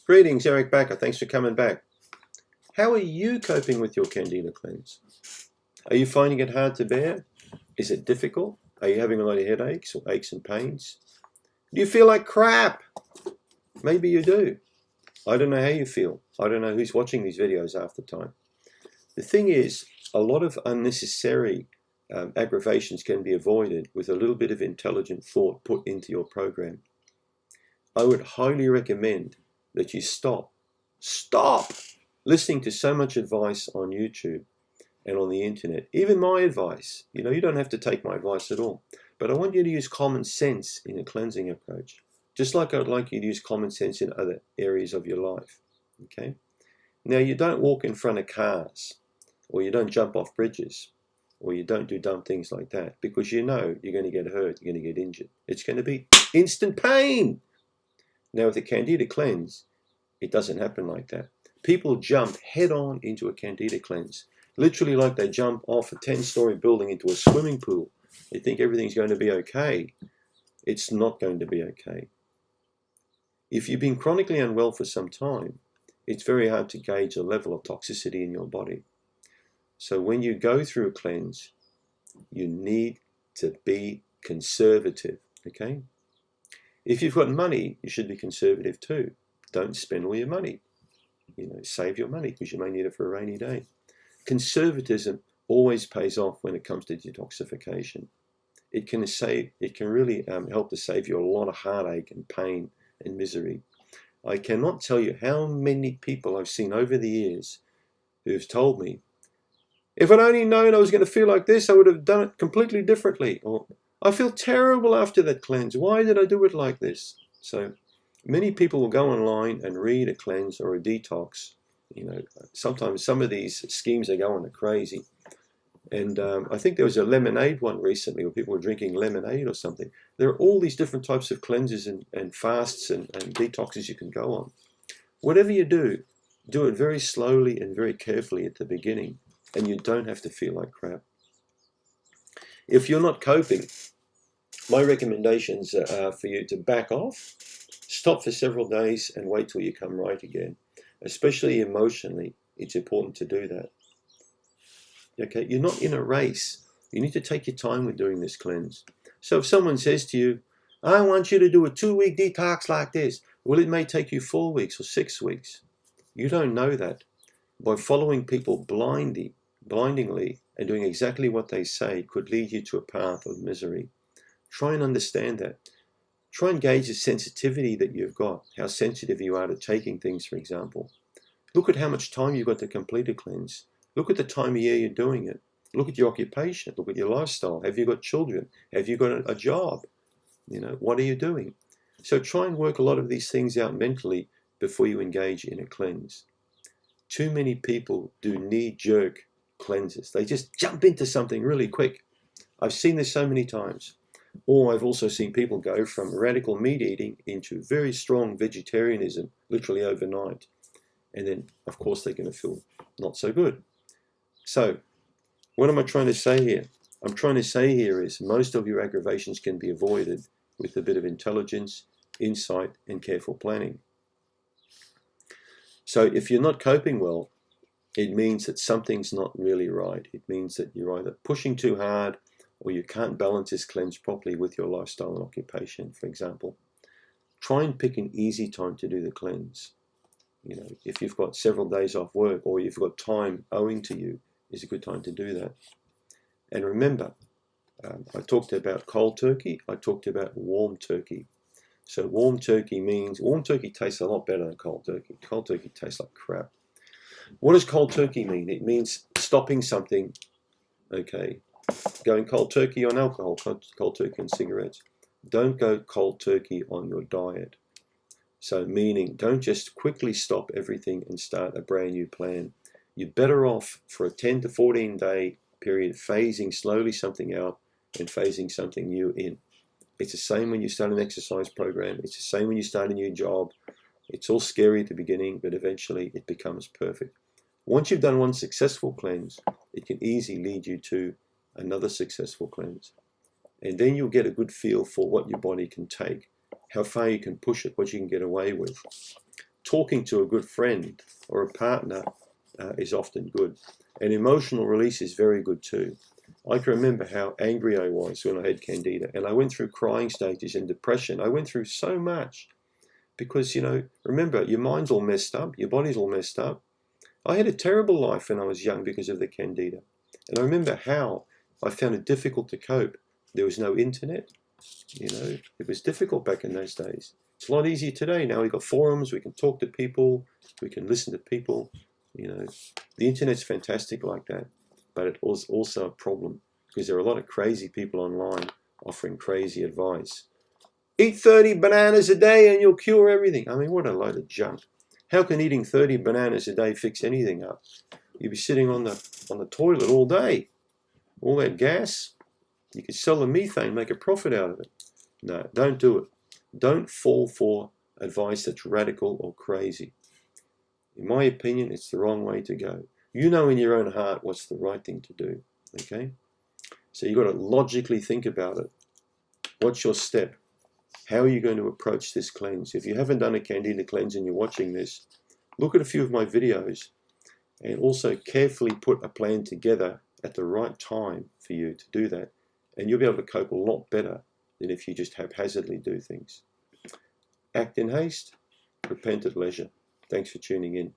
Greetings, Eric Bakker. Thanks for coming back. How are you coping with your Candida Cleanse? Are you finding it hard to bear? Is it difficult? Are you having a lot of headaches or aches and pains? Do you feel like crap? Maybe you do. I don't know how you feel. I don't know who's watching these videos after time. The thing is, a lot of unnecessary aggravations can be avoided with a little bit of intelligent thought put into your program. I would highly recommend that you stop listening to so much advice on YouTube and on the internet. Even my advice, you don't have to take my advice at all. But I want you to use common sense in a cleansing approach, just like I'd like you to use common sense in other areas of your life. Okay? Now, you don't walk in front of cars, or you don't jump off bridges, or you don't do dumb things like that, because you know you're going to get hurt, you're going to get injured. It's going to be instant pain. Now, with the Candida Cleanse, it doesn't happen like that. People jump head on into a Candida Cleanse, literally like they jump off a 10-story building into a swimming pool. They think everything's going to be okay. It's not going to be okay. If you've been chronically unwell for some time, it's very hard to gauge the level of toxicity in your body. So when you go through a cleanse, you need to be conservative, okay? If you've got money, you should be conservative too. Don't spend all your money. Save your money because you may need it for a rainy day. Conservatism always pays off when it comes to detoxification. It can really help to save you a lot of heartache and pain and misery. I cannot tell you how many people I've seen over the years who've told me, if I'd only known I was going to feel like this, I would have done it completely differently. Or, I feel terrible after that cleanse. Why did I do it like this? So many people will go online and read a cleanse or a detox. Sometimes some of these schemes are going crazy. And I think there was a lemonade one recently where people were drinking lemonade or something. There are all these different types of cleanses and fasts and detoxes you can go on. Whatever you do, do it very slowly and very carefully at the beginning, and you don't have to feel like crap. If you're not coping, my recommendations are for you to back off, stop for several days, and wait till you come right again. Especially emotionally, it's important to do that. Okay, you're not in a race. You need to take your time with doing this cleanse. So if someone says to you, I want you to do a 2-week detox like this, well, it may take you 4 weeks or 6 weeks. You don't know that. By following people blindly and doing exactly what they say could lead you to a path of misery. Try and understand that. Try and gauge the sensitivity that you've got, how sensitive you are to taking things, for example. Look at how much time you've got to complete a cleanse. Look at the time of year you're doing it. Look at your occupation. Look at your lifestyle. Have you got children? Have you got a job? What are you doing? So try and work a lot of these things out mentally before you engage in a cleanse. Too many people do knee-jerk cleanses. They just jump into something really quick. I've seen this so many times. Or I've also seen people go from radical meat eating into very strong vegetarianism, literally overnight. And then, of course, they're going to feel not so good. So, what am I trying to say here? I'm trying to say here is most of your aggravations can be avoided with a bit of intelligence, insight, and careful planning. So if you're not coping well, it means that something's not really right. It means that you're either pushing too hard or you can't balance this cleanse properly with your lifestyle and occupation, for example. Try and pick an easy time to do the cleanse. If you've got several days off work or you've got time owing to you, is a good time to do that. And remember, I talked about cold turkey, I talked about warm turkey. So warm turkey tastes a lot better than cold turkey. Cold turkey tastes like crap. What does cold turkey mean? It means stopping something, okay, going cold turkey on alcohol, cold turkey on cigarettes. Don't go cold turkey on your diet. So meaning, don't just quickly stop everything and start a brand new plan. You're better off for a 10 to 14 day period phasing slowly something out and phasing something new in. It's the same when you start an exercise program. It's the same when you start a new job. It's all scary at the beginning, but eventually it becomes perfect. Once you've done one successful cleanse, it can easily lead you to another successful cleanse. And then you'll get a good feel for what your body can take, how far you can push it, what you can get away with. talking to a good friend or a partner is often good. And emotional release is very good too. I can remember how angry I was when I had Candida, and I went through crying stages and depression. I went through so much because, you know, remember, your mind's all messed up, your body's all messed up. I had a terrible life when I was young because of the Candida. And I remember how I found it difficult to cope. There was no internet, you know, it was difficult back in those days. It's a lot easier today. Now we've got forums, we can talk to people, we can listen to people, you know. The internet's fantastic like that, but it was also a problem because there are a lot of crazy people online offering crazy advice. Eat 30 bananas a day and you'll cure everything. I mean, what a load of junk. How can eating 30 bananas a day fix anything up? You'd be sitting on the toilet all day. All that gas, you could sell the methane, make a profit out of it. No, don't do it. Don't fall for advice that's radical or crazy. In my opinion, it's the wrong way to go. You know in your own heart what's the right thing to do, okay? So you've got to logically think about it. What's your step? How are you going to approach this cleanse? If you haven't done a Candida cleanse and you're watching this, look at a few of my videos and also carefully put a plan together at the right time for you to do that. And you'll be able to cope a lot better than if you just haphazardly do things. Act in haste, repent at leisure. Thanks for tuning in.